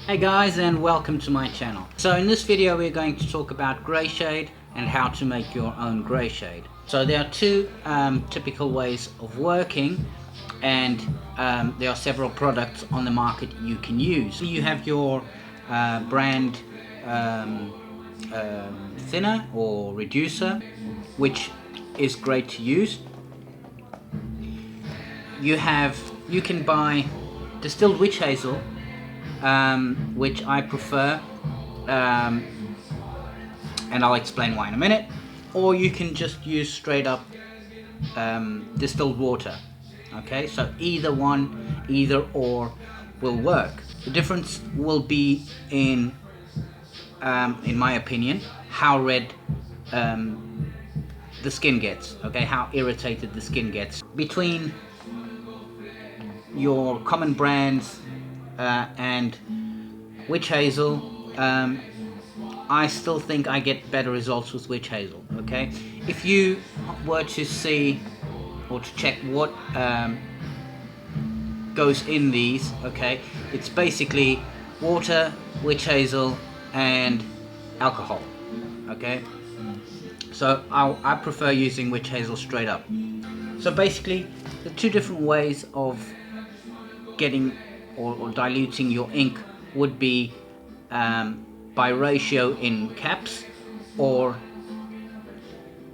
Hey guys, and welcome to my channel. So in this video we're going to talk about grey shade and how to make your own grey shade. So there are two typical ways of working, and there are several products on the market you can use. You have your brand thinner or reducer, which is great to use. You can buy distilled witch hazel, which I prefer, and I'll explain why in a minute. Or you can just use straight up distilled water. Okay, so either or will work. The difference will be in my opinion, how red the skin gets. Okay, how irritated the skin gets. Between your common brands and witch hazel, I still think I get better results with witch hazel. Okay, if you were to see or to check what goes in these, okay, it's basically water, witch hazel, and alcohol. Okay, so I prefer using witch hazel straight up. So basically, the two different ways of getting or diluting your ink would be by ratio in caps, or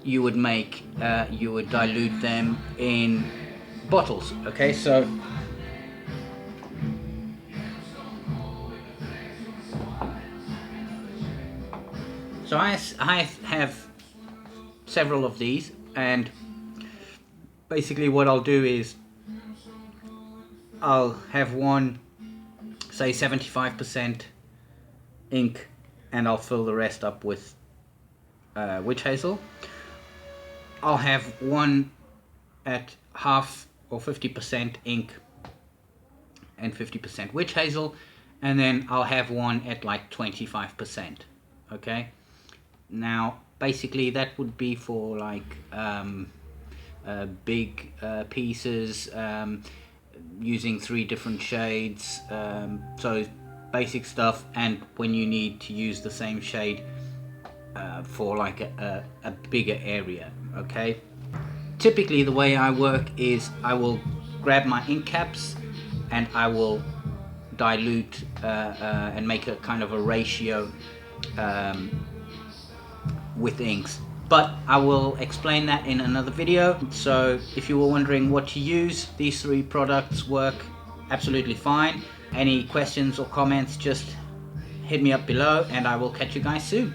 you would dilute them in bottles. Okay, so I have several of these, and basically what I'll do is I'll have one, say 75% ink, and I'll fill the rest up with witch hazel. I'll have one at half or 50% ink and 50% witch hazel, and then I'll have one at like 25%. Okay, now basically that would be for like big pieces, using 3 different shades, so basic stuff, and when you need to use the same shade for like a bigger area. Okay, typically the way I work is I will grab my ink caps and I will dilute and make a kind of a ratio with inks, but I will explain that in another video. So if you were wondering what to use, these 3 products work absolutely fine. Any questions or comments, just hit me up below, and I will catch you guys soon.